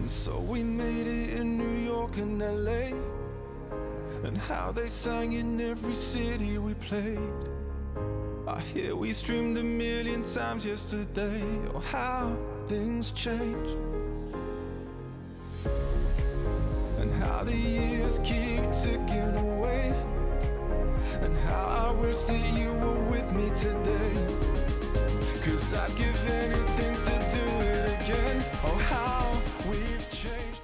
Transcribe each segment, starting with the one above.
So we made it in New York and LA, and how they sang in every city we played. I hear we streamed 1,000,000 times yesterday. Oh, how things change, and how the years keep ticking away, and how I wish that you were with me today. 'Cause I'd give anything to do it again. Oh, how we've changed.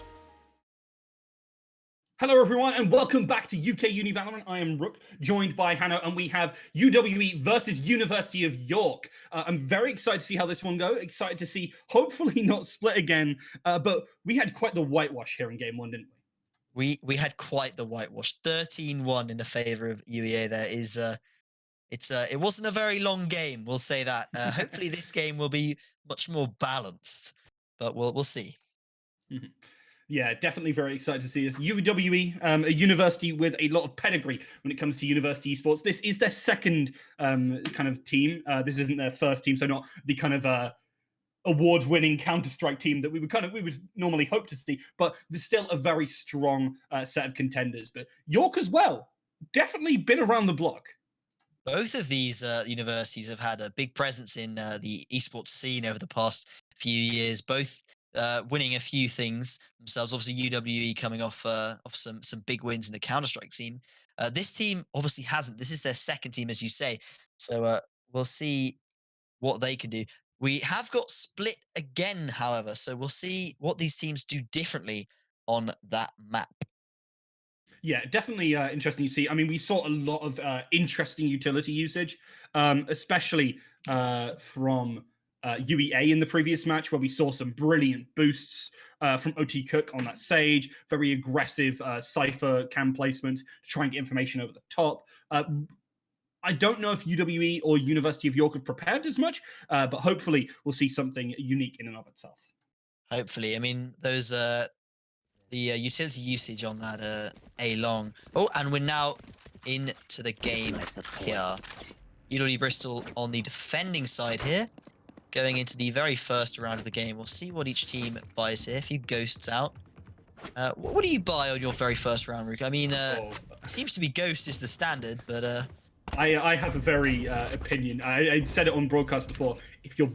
Hello everyone and welcome back to UK Uni Valorant. I am Rook, joined by Hannah, and we have UWE versus University of York. I'm very excited to see how this one goes. Excited to see, hopefully not split again, but we had quite the whitewash here in game one, didn't we? We had quite the whitewash. 13-1 in the favor of UEA. There is it wasn't a very long game, we'll say that. Hopefully this game will be much more balanced, but we'll see. Mhm. Yeah, definitely very excited to see this. UWE, a university with a lot of pedigree when it comes to university esports. This is their second kind of team. This isn't their first team, so not the kind of award-winning Counter-Strike team that we would normally hope to see. But there's still a very strong set of contenders. But York as well, definitely been around the block. Both of these universities have had a big presence in the esports scene over the past few years. Both winning a few things themselves. Obviously, UWE coming off some big wins in the Counter Strike scene. This team obviously hasn't. This is their second team, as you say. So we'll see what they can do. We have got split again, however. So we'll see what these teams do differently on that map. Yeah, definitely interesting to see. I mean, we saw a lot of interesting utility usage, especially from UEA in the previous match, where we saw some brilliant boosts from OT Cook on that Sage, very aggressive Cypher cam placement to try and get information over the top. I don't know if UWE or University of York have prepared as much, but hopefully we'll see something unique in and of itself. Hopefully, I mean those the utility usage on that A long. Oh, and we're now into the game here. UWE Bristol on the defending side here, going into the very first round of the game. We'll see what each team buys here. A few ghosts out. What do you buy on your very first round, Rook? I mean, seems to be Ghost is the standard, but I have a very opinion. I said it on broadcast before. If you're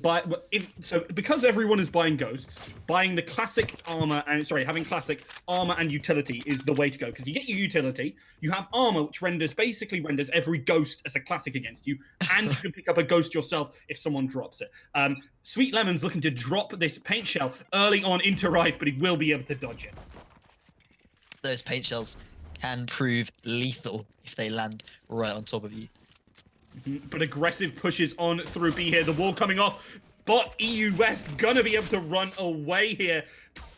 because everyone is buying ghosts, buying the classic armor and having classic armor and utility is the way to go. Because you get your utility, you have armor, which basically renders every ghost as a classic against you, and you can pick up a ghost yourself if someone drops it. Sweet Lemon's looking to drop this paint shell early on into Rife, but he will be able to dodge it. Those paint shells can prove lethal if they land right on top of you. But aggressive pushes on through B here. The wall coming off, but EU West gonna be able to run away here.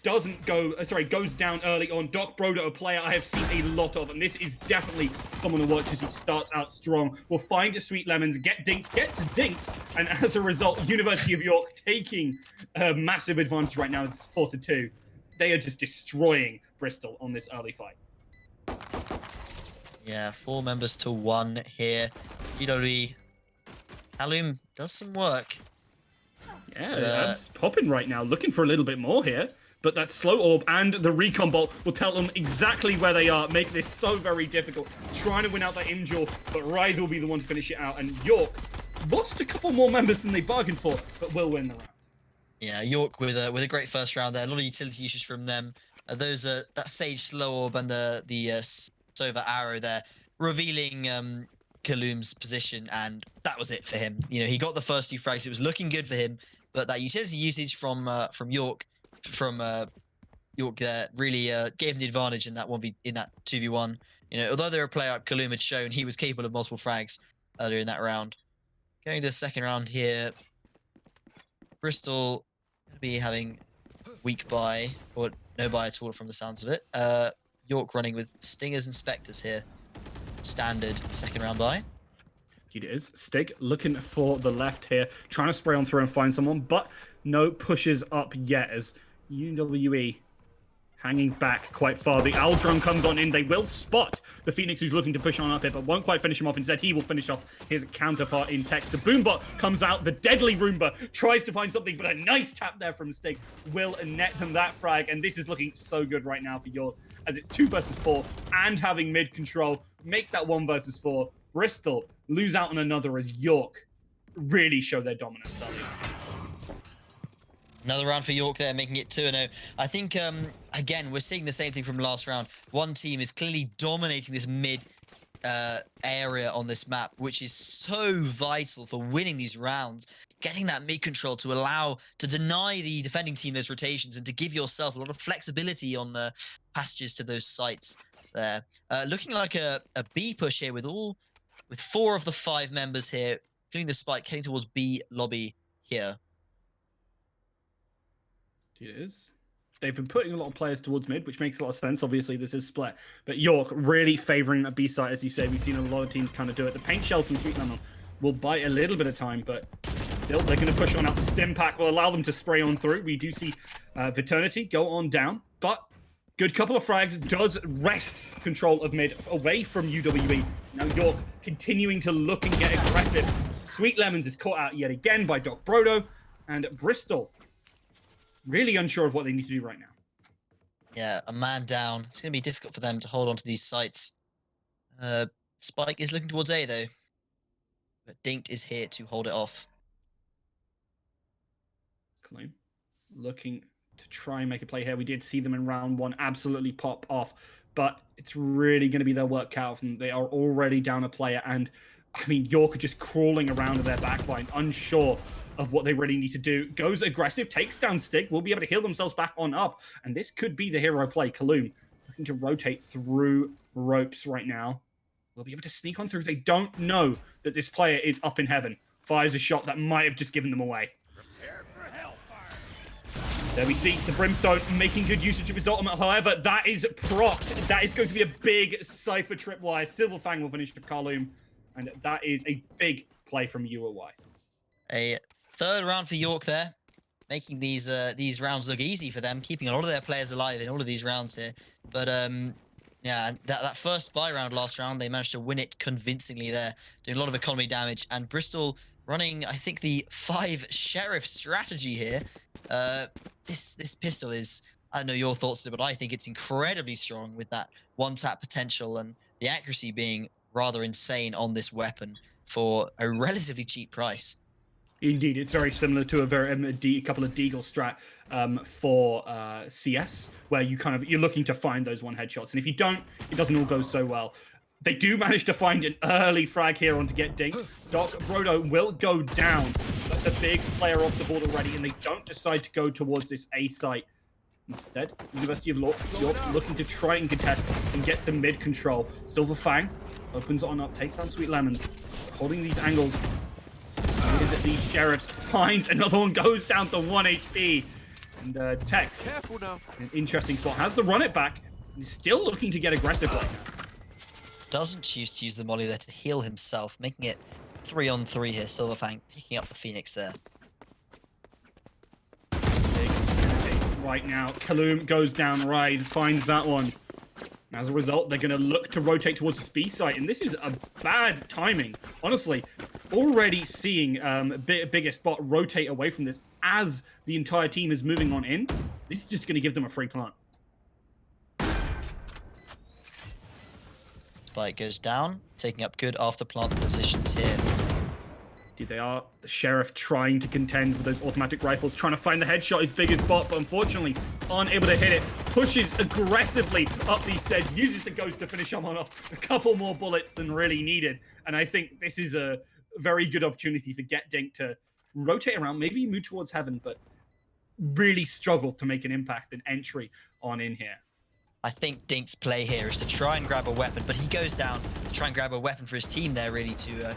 Doesn't go, goes down early on. Doc Broder, a player I have seen a lot of, and this is definitely someone to watch as he starts out strong. We'll find a Sweet Lemons, gets dinked, and as a result, University of York taking a massive advantage right now as it's 4-2. They are just destroying Bristol on this early fight. Yeah, 4 members to 1 here. UWE. Kaloum does some work. Yeah, it's popping right now. Looking for a little bit more here. But that slow orb and the recon bolt will tell them exactly where they are, make this so very difficult. Trying to win out that Injure, but Rythe will be the one to finish it out. And York lost a couple more members than they bargained for, but will win the round. Yeah, York with a great first round there. A lot of utility usage from them. That Sage slow orb and the Sova arrow there, revealing Kaloum's position, and that was it for him. You know, he got the first 2 frags. It was looking good for him, but that utility usage from York there really gave him the advantage in that 2v1. You know, although they're a player Kaloum had shown he was capable of multiple frags earlier in that round. Going to the second round here, Bristol going to be having weak buy, or no buy at all from the sounds of it. York running with Stingers and Spectres here. Standard second round buy. It is. Stig looking for the left here, trying to spray on through and find someone, but no pushes up yet as UWE hanging back quite far. The Aldron comes on in. They will spot the Phoenix who's looking to push on up here, but won't quite finish him off. Instead, he will finish off his counterpart in Tex. The Boombot comes out. The deadly Roomba tries to find something, but a nice tap there from Stig will net them that frag. And this is looking so good right now for York, as it's 2 versus 4 and having mid control. Make that 1 versus 4. Bristol lose out on another as York really show their dominance early. Another round for York there, making it 2-0. I think, again, we're seeing the same thing from last round. One team is clearly dominating this mid area on this map, which is so vital for winning these rounds. Getting that mid control to deny the defending team those rotations and to give yourself a lot of flexibility on the passages to those sites there. Looking like a B push here with 4 of the 5 members here, including the Spike, heading towards B lobby here. It is. They've been putting a lot of players towards mid, which makes a lot of sense. Obviously, this is split. But York really favoring a B site, as you say. We've seen a lot of teams kind of do it. The paint shells from Sweet Lemon will bite a little bit of time, but still, they're going to push on out. The stim pack will allow them to spray on through. We do see Viternity go on down, but good couple of frags does wrest control of mid away from UWE. Now York continuing to look and get aggressive. Sweet Lemons is caught out yet again by Doc Brodo, and Bristol really unsure of what they need to do right now. Yeah, a man down. It's going to be difficult for them to hold on to these sites. Spike is looking towards A, though. But Dinked is here to hold it off. Cologne looking to try and make a play here. We did see them in round 1 absolutely pop off, but it's really going to be their work cut out for them. They are already down a player, and I mean, York are just crawling around in their backline, unsure of what they really need to do. Goes aggressive, takes down Stig, will be able to heal themselves back on up, and this could be the hero play. Kaloon looking to rotate through ropes right now. Will be able to sneak on through. They don't know that this player is up in heaven. Fires a shot that might have just given them away. There we see the Brimstone making good usage of his ultimate. However, that is procced. That is going to be a big Cypher tripwire. Silverfang will finish the Kaloon, and that is a big play from UWE. A third round for York there, making these rounds look easy for them, keeping a lot of their players alive in all of these rounds here. But yeah, that first buy round last round, they managed to win it convincingly there, doing a lot of economy damage. And Bristol running, I think, the 5 Sheriff strategy here. This pistol is, I don't know your thoughts on it, but I think it's incredibly strong with that one-tap potential and the accuracy being rather insane on this weapon for a relatively cheap price. Indeed, it's very similar to a couple of Deagle strat for CS, where you're looking to find those one headshots, and if you don't, it doesn't all go so well. They do manage to find an early frag here on to get dinked. Doc Brodo will go down, but the big player off the board already, and they don't decide to go towards this A site. Instead, University of York looking to try and contest and get some mid control. Silver Fang opens on up, takes down Sweet Lemons, holding these angles. The Sheriffs finds another one, goes down to 1 HP. And Tex, an interesting spot, has the run it back. He's still looking to get aggressive right now. Doesn't choose to use the molly there to heal himself, making it 3-on-3 here. Silverfang picking up the Phoenix there. Right now, Kaloom goes down right, finds that one. As a result, they're going to look to rotate towards this B site, and this is a bad timing. Honestly, already seeing a bigger spot rotate away from this as the entire team is moving on in. This is just going to give them a free plant. Spike goes down, taking up good after plant positions here. They are the Sheriff trying to contend with those automatic rifles, trying to find the headshot, his biggest spot, but unfortunately aren't able to hit it. Pushes aggressively up these stairs, uses the ghost to finish him off. A couple more bullets than really needed, and I think this is a very good opportunity for Get Dink to rotate around, maybe move towards heaven, but really struggle to make an impact and entry on in here. I think Dink's play here is to try and grab a weapon, but he goes down to try and grab a weapon for his team there, really, to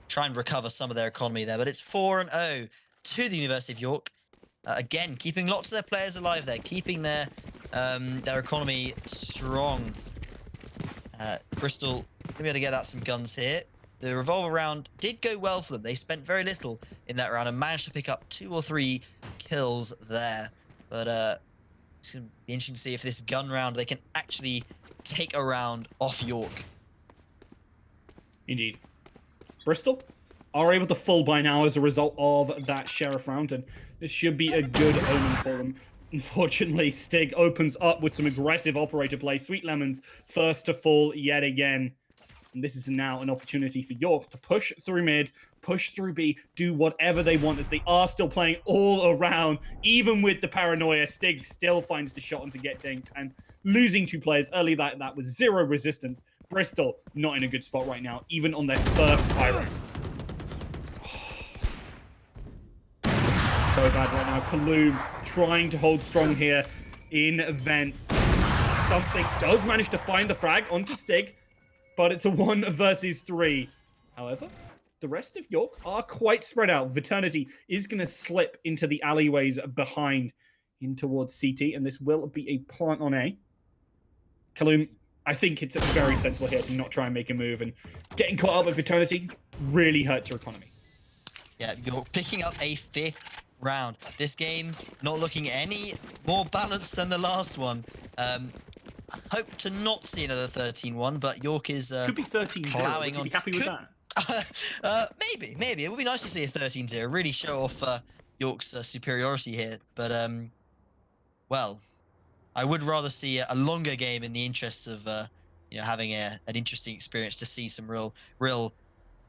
try and recover some of their economy there. But it's 4-0 to the University of York. Again, keeping lots of their players alive there, keeping their economy strong. Bristol going to be able to get out some guns here. The revolver round did go well for them. They spent very little in that round and managed to pick up 2 or 3 kills there. But It's going to be interesting to see if this gun round, they can actually take a round off York. Indeed. Bristol are able to full by now as a result of that Sheriff round, and this should be a good omen for them. Unfortunately, Stig opens up with some aggressive operator play. Sweet Lemons first to fall yet again. And this is now an opportunity for York to push through mid, push through B, do whatever they want as they are still playing all around. Even with the paranoia, Stig still finds the shot to get dinked. And losing 2 players early, that was 0 resistance. Bristol not in a good spot right now, even on their first pyro. So bad right now. Kaloum trying to hold strong here in Vent. Something does manage to find the frag onto Stig, but it's a 1 versus 3. However, the rest of York are quite spread out. Viternity is going to slip into the alleyways behind in towards CT, and this will be a plant on A. Kaloum, I think it's very sensible here to not try and make a move, and getting caught up with Viternity really hurts your economy. Yeah, York picking up a 5th round. This game not looking any more balanced than the last one. I hope to not see another 13-1, but York is Could be 13-0. plowing Would you on. be happy with that? Maybe. It would be nice to see a 13-0. Really show off York's superiority here. But, well, I would rather see a longer game in the interest of, having an interesting experience to see some real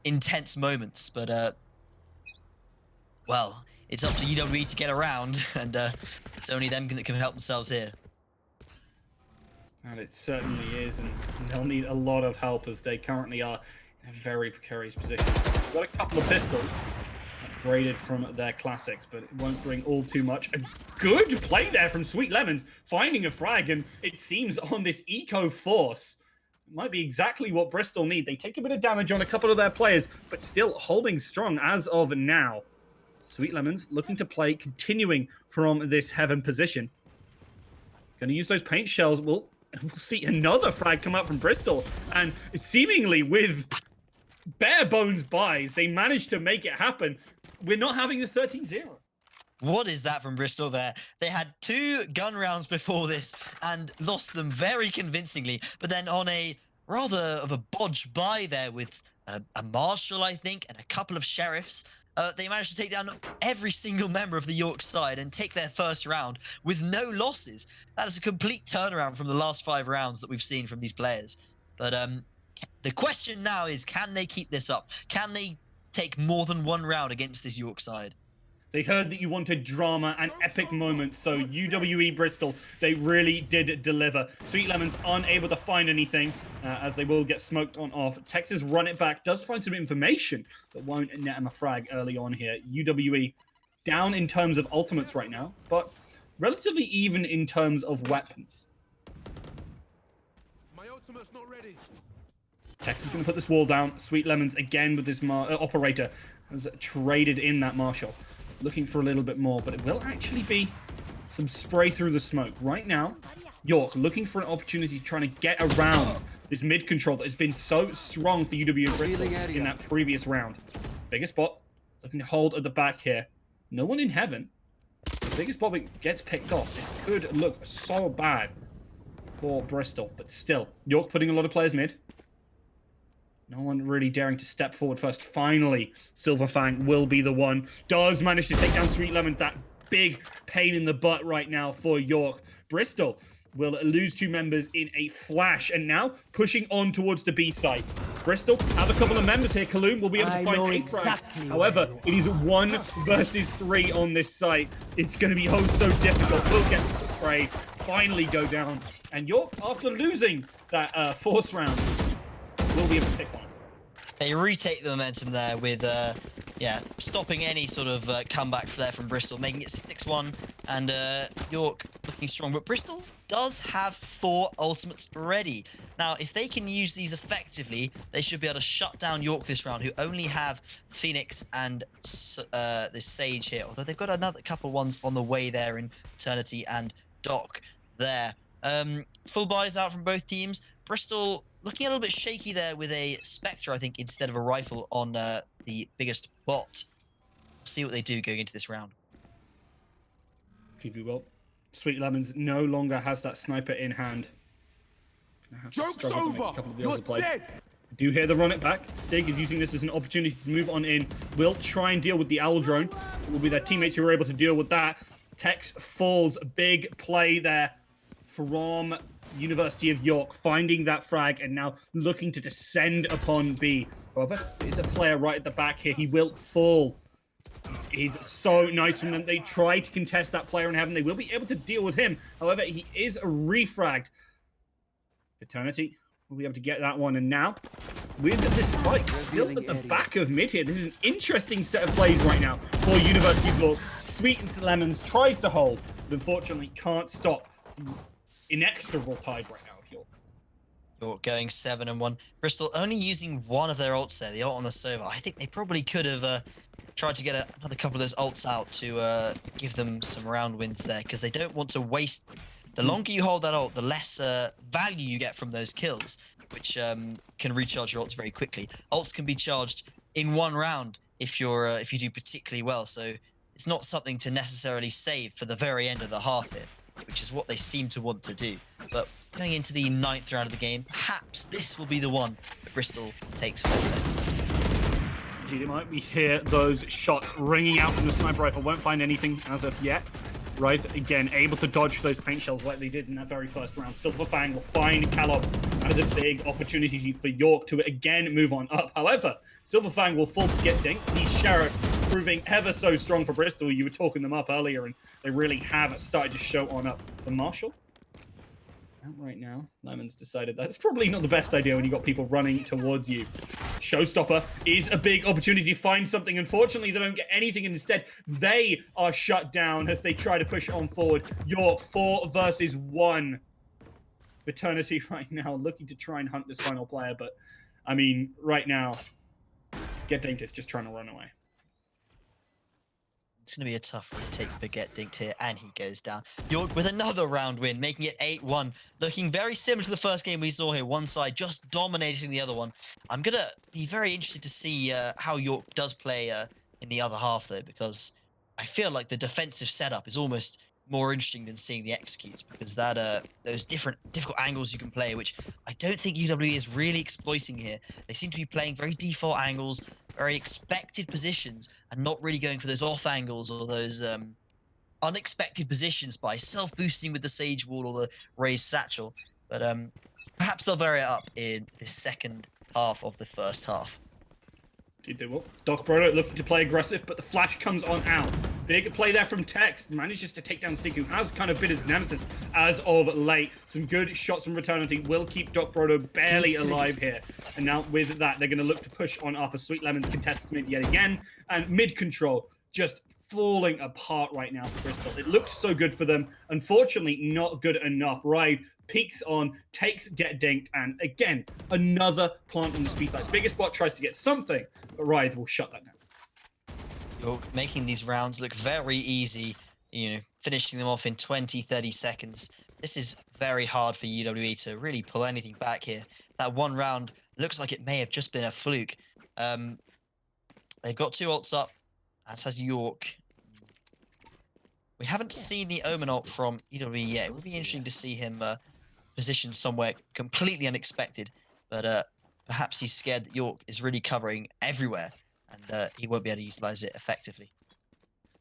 intense moments. But, well, it's up to UWE to get around, and it's only them that can help themselves here. And it certainly is, and they'll need a lot of help as they currently are in a very precarious position. They've got a couple of pistols upgraded from their classics, but it won't bring all too much. A good play there from Sweet Lemons, finding a frag, and it seems on this Eco Force might be exactly what Bristol need. They take a bit of damage on a couple of their players, but still holding strong as of now. Sweet Lemons looking to play, continuing from this heaven position. Going to use those paint shells. We'll see another frag come out from Bristol, and seemingly with bare bones buys, they managed to make it happen. We're not having the 13-0. What is that from Bristol there? They had 2 gun rounds before this and lost them very convincingly, but then on a rather of a bodge buy there with a marshal, I think, and a couple of sheriffs, they managed to take down every single member of the York side and take their first round with no losses. That is a complete turnaround from the last 5 rounds that we've seen from these players. But the question now is, can they keep this up? Can they take more than 1 round against this York side? They heard that you wanted drama and epic moments, so UWE Bristol, they really did deliver. Sweet Lemons unable to find anything, as they will get smoked on off. Texas run it back, does find some information, but won't net him a frag early on here. UWE down in terms of ultimates right now, but relatively even in terms of weapons. My ultimate's not ready. Texas going to put this wall down. Sweet Lemons again with this operator has traded in that marshal. Looking for a little bit more, but it will actually be some spray through the smoke. Right now, York looking for an opportunity trying to get around this mid control that has been so strong for UW Bristol in that previous round. Biggest spot, looking to hold at the back here. No one in heaven. The biggest spot gets picked off. This could look so bad for Bristol, but still, York putting a lot of players mid. No one really daring to step forward first. Finally, Silverfang will be the one. Does manage to take down Sweet Lemons. That big pain in the butt right now for York. Bristol will lose 2 members in a flash. And now pushing on towards the B site. Bristol have a couple of members here. Kaloum will be able to find a frag. However, it is 1 versus 3 on this site. It's going to be so difficult. Will get the spray. Finally go down. And York, after losing that force round, will be able to pick one. They retake the momentum there with, stopping any sort of comeback there from Bristol, making it 6-1, and York looking strong. But Bristol does have 4 ultimates ready. Now, if they can use these effectively, they should be able to shut down York this round, who only have Phoenix and this Sage here. Although they've got another couple ones on the way there in Eternity and Doc there. Full buys out from both teams. Bristol looking a little bit shaky there with a Spectre, I think, instead of a rifle on the biggest bot. See what they do going into this round. QB will Sweet Lemons no longer has that sniper in hand. Joke's over! You're dead! Do hear the run it back. Stig is using this as an opportunity to move on in. Will try and deal with the owl drone. It will be their teammates who are able to deal with that. Tex falls. Big play there from University of York, finding that frag and now looking to descend upon B. However, there's a player right at the back here. He will fall. He's so nice from them. They try to contest that player in heaven. They will be able to deal with him. However, he is refragged. Eternity will be able to get that one. And now, with the spike still at the back of mid here, this is an interesting set of plays right now for University of York. Sweet and Lemons tries to hold, but unfortunately can't stop the inexorable tide right now of York. York going 7-1. Bristol only using one of their ults there, the ult on the Sova. I think they probably could have tried to get another couple of those ults out to give them some round wins there, because they don't want to waste them. The longer you hold that ult, the less value you get from those kills, which can recharge your ults very quickly. Ults can be charged in one round if you do particularly well, so it's not something to necessarily save for the very end of the half here, which is what they seem to want to do. But going into the 9th round of the game, perhaps this will be the one that Bristol takes for the second. Indeed, it might. We hear those shots ringing out from the sniper rifle. Won't find anything as of yet. Right, again, able to dodge those paint shells like they did in that very first round. Silverfang will find Callop. That is a big opportunity for York to again move on up. However, Silverfang will fall to get dinked. These Sheriffs proving ever so strong for Bristol. You were talking them up earlier, and they really have started to show on up. The Marshall out right now. Lemons decided that's probably not the best idea when you got people running towards you. Showstopper is a big opportunity to find something. Unfortunately, they don't get anything, and instead they are shut down as they try to push on forward. York 4 versus 1. Eternity right now looking to try and hunt this final player, but I mean, right now, Get Dinked is just trying to run away. It's going to be a tough retake for Get Dinked here, and he goes down. York with another round win, making it 8-1. Looking very similar to the first game we saw here. One side just dominating the other one. I'm going to be very interested to see how York does play in the other half, though, because I feel like the defensive setup is almost more interesting than seeing the executes, because that those difficult angles you can play, which I don't think UWE is really exploiting here. They seem to be playing very default angles, very expected positions, and not really going for those off angles or those unexpected positions by self-boosting with the Sage Wall or the raised satchel. But perhaps they'll vary it up in the second half of the first half. Indeed they will. Doc Brodo looking to play aggressive, but the flash comes on out. Big play there from Tex. Manages to take down Stig, who has kind of been his nemesis as of late. Some good shots from Returnity will keep Doc Brodo barely alive here. And now with that, they're going to look to push on up as Sweet Lemons contests mid yet again. And mid control just falling apart right now for Bristol. It looked so good for them. Unfortunately, not good enough. Rive peeks on, takes Get Dinked, and again, another plant on the speed side. Biggest bot tries to get something, but Rive will shut that down. York making these rounds look very easy, you know, finishing them off in 20-30 seconds. This is very hard for UWE to really pull anything back here. That one round looks like it may have just been a fluke. They've got 2 ults up, as has York. We haven't seen the Omen ult from UWE yet. It will be interesting to see him positioned somewhere completely unexpected, but perhaps he's scared that York is really covering everywhere, and he won't be able to utilize it effectively.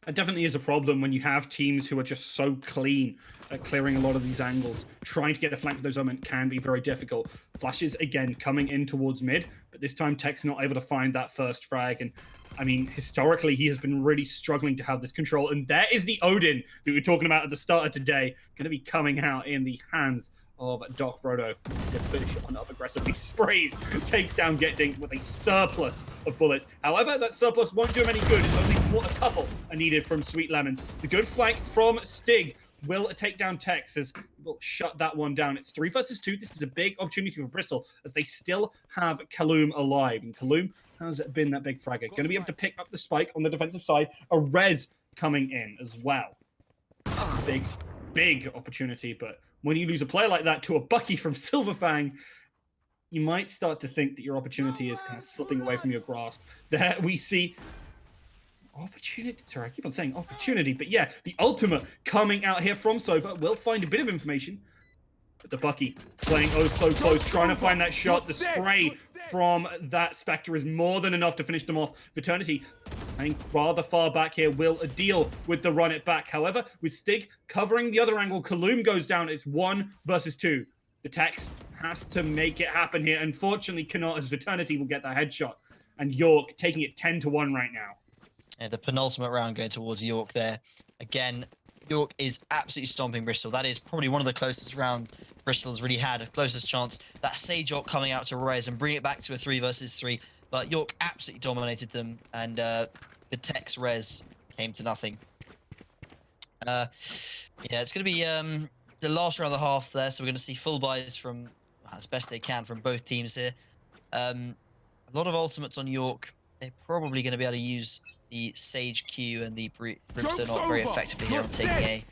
It definitely is a problem when you have teams who are just so clean at clearing a lot of these angles. Trying to get a flank with those Omen can be very difficult. Flashes, again, coming in towards mid, but this time Tech's not able to find that first frag. And I mean, historically, he has been really struggling to have this control. And there is the Odin that we were talking about at the start of today, going to be coming out in the hands of Doc Brodo. To finish on up aggressively, sprays, takes down Get Dinked with a surplus of bullets. However, that surplus won't do him any good. It's only a couple are needed from Sweet Lemons. The good flank from Stig will take down Tex as will shut that one down. It's 3 versus 2. This is a big opportunity for Bristol as they still have Kaloum alive. And Kaloum has been that big fragger. Going to be able to pick up the spike on the defensive side. A res coming in as well. That's a big opportunity, but when you lose a player like that to a Bucky from Silverfang, you might start to think that your opportunity is kind of slipping away from your grasp. There we see Opportunity. Sorry, I keep on saying opportunity, but yeah, the ultimate coming out here from Sova. We'll find a bit of information. But the Bucky playing oh so close, trying to find that shot. The spray from that Spectre is more than enough to finish them off. Eternity playing rather far back here will deal with the run it back. However, with Stig covering the other angle, Kaloum goes down. It's 1 versus 2. The Tex has to make it happen here. Unfortunately, cannot, as Eternity will get that headshot. And York taking it 10-1 right now. Yeah, the penultimate round going towards York there. Again, York is absolutely stomping Bristol. That is probably one of the closest rounds Bristol's really had, a closest chance. That Sage York coming out to res and bring it back to a 3 versus 3. But York absolutely dominated them, and the Tex res came to nothing. Yeah, it's going to be the last round of the half there, so we're going to see full buys from, as best they can, from both teams here. A lot of ultimates on York. They're probably going to be able to use the Sage Q and the Brimstone not very effectively here on taking A.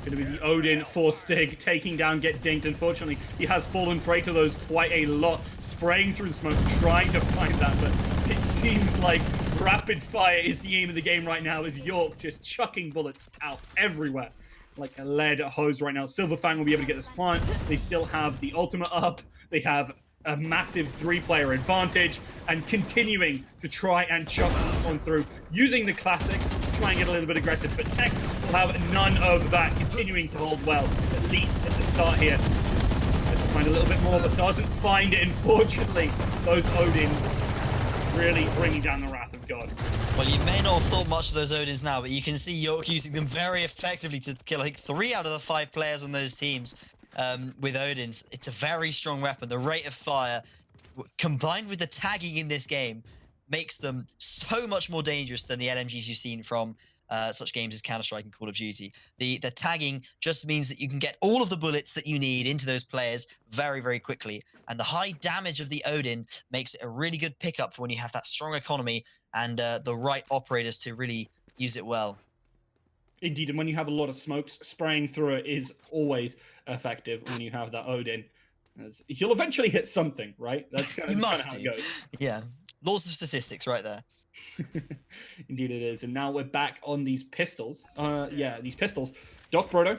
Going to be the Odin for Stig, taking down, get dinked. Unfortunately, he has fallen prey to those quite a lot, spraying through the smoke, trying to find that, but it seems like rapid fire is the aim of the game right now, as York just chucking bullets out everywhere like a lead hose right now. Silverfang will be able to get this plant. They still have the ultimate up. They have a massive 3-player advantage, and continuing to try and chuck this one through, using the classic, try and get a little bit aggressive, but Tex will have none of that, continuing to hold well, at least at the start here. Tries to find a little bit more, but doesn't find it, unfortunately. Those Odins really bringing down the wrath of God. Well, you may not have thought much of those Odins now, but you can see York using them very effectively to kill like 3 out of the 5 players on those teams. With Odins, it's a very strong weapon. The rate of fire, combined with the tagging in this game, makes them so much more dangerous than the LMGs you've seen from such games as Counter-Strike and Call of Duty. The tagging just means that you can get all of the bullets that you need into those players very, very quickly. And the high damage of the Odin makes it a really good pickup for when you have that strong economy and the right operators to really use it well. Indeed, and when you have a lot of smokes, spraying through it is always effective when you have that Odin. As you'll eventually hit something, right? That's kind of how it goes. Yeah, laws of statistics right there. Indeed it is. And now we're back on these pistols. Yeah, these pistols. Doc Brodo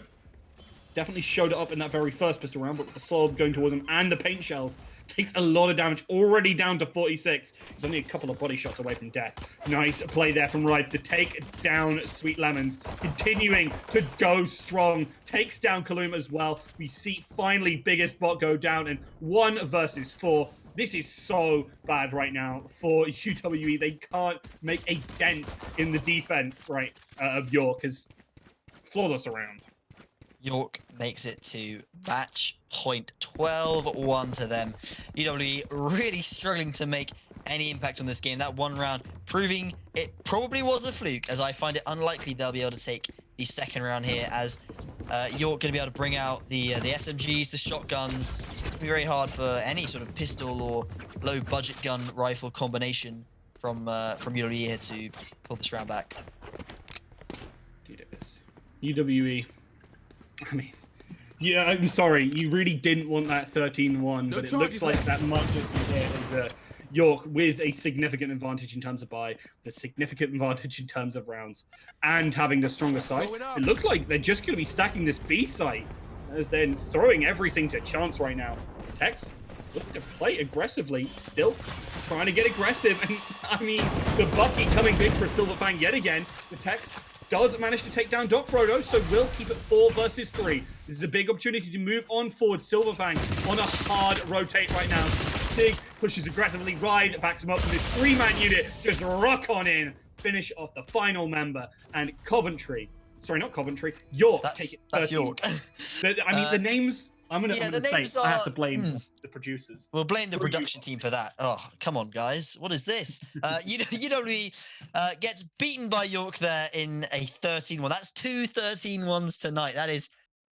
definitely showed it up in that very first pistol round, but with the slow going towards him and the paint shells, takes a lot of damage, already down to 46. He's only a couple of body shots away from death. Nice play there from Rife to take down Sweet Lemons, continuing to go strong, takes down Kaloum as well. We see finally biggest bot go down, and 1 versus 4. This is so bad right now for UWE. They can't make a dent in the defense, right, of York, as flawless around. York makes it to match point 12-1 to them. UWE really struggling to make any impact on this game. That one round proving it probably was a fluke, as I find it unlikely they'll be able to take the second round here, as York going to be able to bring out the SMGs, the shotguns. It's going to be very hard for any sort of pistol or low budget gun rifle combination from UWE here to pull this round back. Dude, it is. UWE. I mean, yeah, I'm sorry. You really didn't want that 13-1, but it looks like that might just be it as York with a significant advantage in terms of buy, with a significant advantage in terms of rounds, and having the stronger side. It looks like they're just going to be stacking this B site, as they're throwing everything to chance right now. Tex looking to play aggressively, still trying to get aggressive, and I mean, the Bucky coming big for Silverfang yet again. The Tex does manage to take down Doc Brodo, so will keep it 4 versus 3. This is a big opportunity to move on forward. Silverfang on a hard rotate right now. Stig pushes aggressively, Ride backs him up, and this 3-man unit just rock on in, finish off the final member, and Coventry. Sorry, not Coventry. York take it 13. That's York. I mean, the names, I'm gonna say, I have to blame the producers. We'll blame the production team for that. Oh, come on, guys. What is this? UWE gets beaten by York there in a 13-1. That's 2 13-1s tonight. That is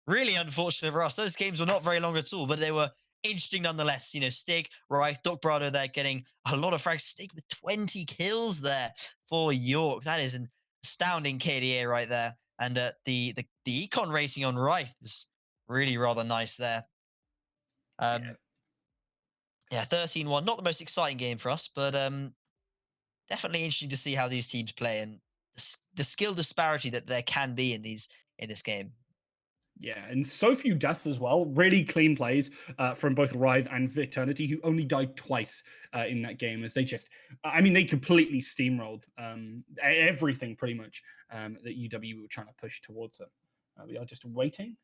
really unfortunate for us. Those games were not very long at all, but they were interesting nonetheless. You know, Stig, Rife, Doc Brado there getting a lot of frags. Stig with 20 kills there for York. That is an astounding KDA right there. And the econ rating on Rife is really rather nice there. Yeah, 13-1. Not the most exciting game for us, but definitely interesting to see how these teams play and the skill disparity that there can be in this game. Yeah, and so few deaths as well. Really clean plays from both Writhe and Viternity, who only died twice in that game, as they just, I mean, they completely steamrolled everything pretty much that UWE were trying to push towards them. We are just waiting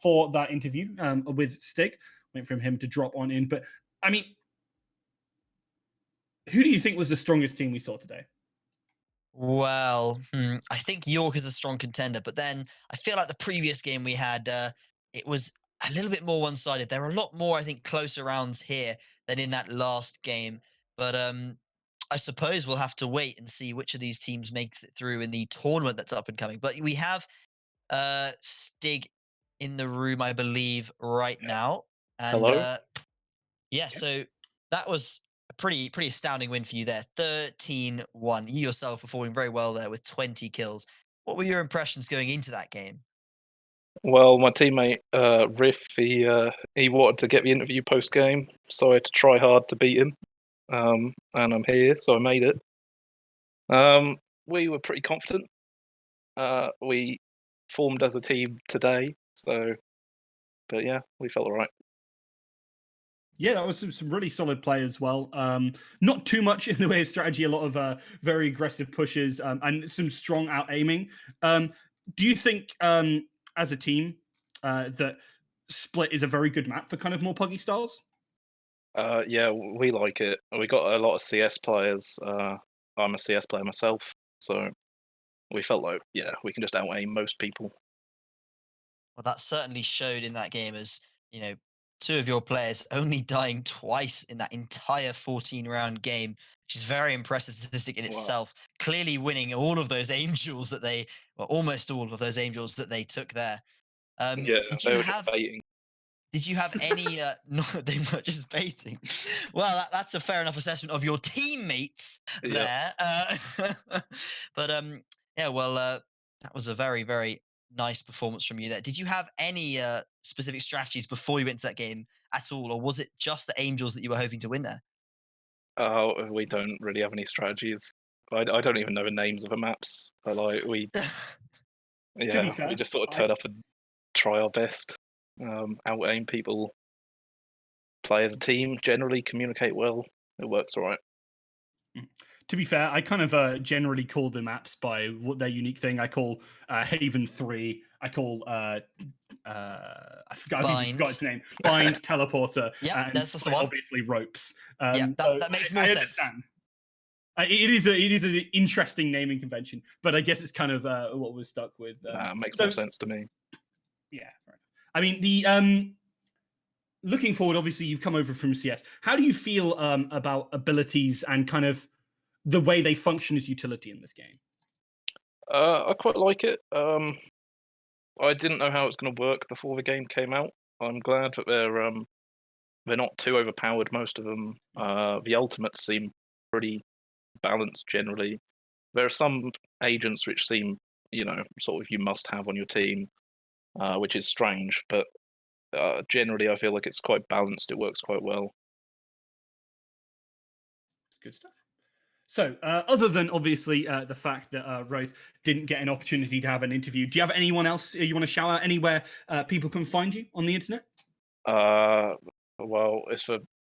for that interview with Stig, waiting for him to drop on in. But I mean, who do you think was the strongest team we saw today? Well, I think York is a strong contender, but then I feel like the previous game we had, it was a little bit more one-sided. There are a lot more, I think, closer rounds here than in that last game. But I suppose we'll have to wait and see which of these teams makes it through in the tournament that's up and coming. But we have Stig in the room, I believe, right now, and Hello. yeah, so that was a pretty astounding win for you there. 13-1. You yourself performing very well there with 20 kills. What were your impressions going into that game? Well, my teammate Riff, he wanted to get the interview post game, so I had to try hard to beat him. And I'm here, so I made it. We were pretty confident. We formed as a team today, but yeah, we felt alright. Yeah, that was some really solid play as well. Not too much in the way of strategy, a lot of very aggressive pushes and some strong out aiming. Do you think, as a team, that Split is a very good map for kind of more puggy styles? Yeah, we like it. We got a lot of CS players. I'm a CS player myself, so we felt like, yeah, we can just out aim most people. Well, that certainly showed in that game as, you know, two of your players only dying twice in that entire 14-round game, which is very impressive statistic in Wow. itself. Clearly winning all of those aim duels that they, well, almost all of those aim duels that they took there. Yeah, Did they you were just have baiting. Did you have any? No, they were just baiting. Well, that's a fair enough assessment of your teammates Yeah. there. But yeah, well, that was a very nice performance from you there. Did you have any specific strategies before you went to that game at all, or was it just the Angels that you were hoping to win there? We don't really have any strategies. I don't even know the names of the maps. But like To be we fair, just sort of I, turn up and try our best. Out aim people, play as a team. Generally communicate well. It works all right. to be fair, I kind of generally call the maps by what their unique thing. I call Haven 3. I call I've even forgot Bind. its name. Bind, Teleporter, Yep, and that's the Split, one. obviously ropes. Yeah, So that makes more I sense. understand. It is an interesting naming convention, but I guess it's kind of what we're stuck with. Makes So more sense to me. yeah, right. I mean the looking forward. Obviously, you've come over from CS. How do you feel about abilities and kind of the way they function as utility in this game? I quite like it. I didn't know how it's going to work before the game came out. I'm glad that they're not too overpowered. Most of them. The ultimates seem pretty balanced generally. There are some agents which seem, sort of you must have on your team, which is strange. But generally, I feel like it's quite balanced. It works quite well. Good stuff. So, other than obviously the fact that Roth didn't get an opportunity to have an interview, do you have anyone else you want to shout out anywhere people can find you on the internet? Well,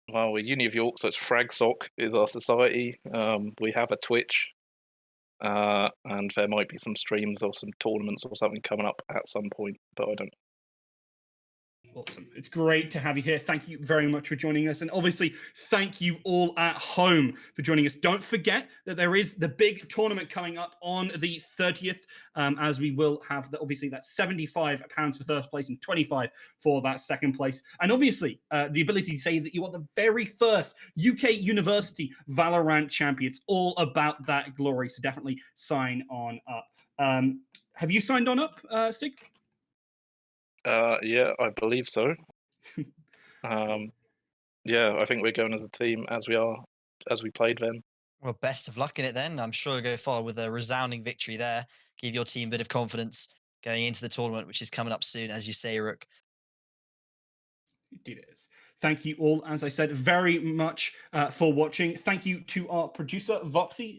we're Uni of York, so it's Fragsock is our society. We have a Twitch, and there might be some streams or some tournaments or something coming up at some point, but I don't. Awesome. It's great to have you here. Thank you very much for joining us. And obviously, thank you all at home for joining us. Don't forget that there is the big tournament coming up on the 30th, as we will have, obviously, that £75 for first place and 25 for that second place. And obviously, the ability to say that you are the very first UK University Valorant champions, all about that glory. So definitely sign on up. Have you signed on up, Stig? Yeah, I believe so. Yeah, I think we're going as a team as we played then. Well, best of luck in it then. I'm sure you'll go far with a resounding victory there. Give your team a bit of confidence going into the tournament, which is coming up soon, as you say, Rook. It is. Thank you all, as I said, very much for watching. Thank you to our producer, Voxy,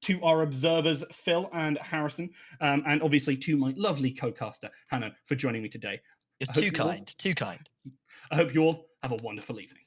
to our observers, Phil and Harrison, and obviously to my lovely co-caster, Hannah, for joining me today. You're too kind. I hope you all have a wonderful evening.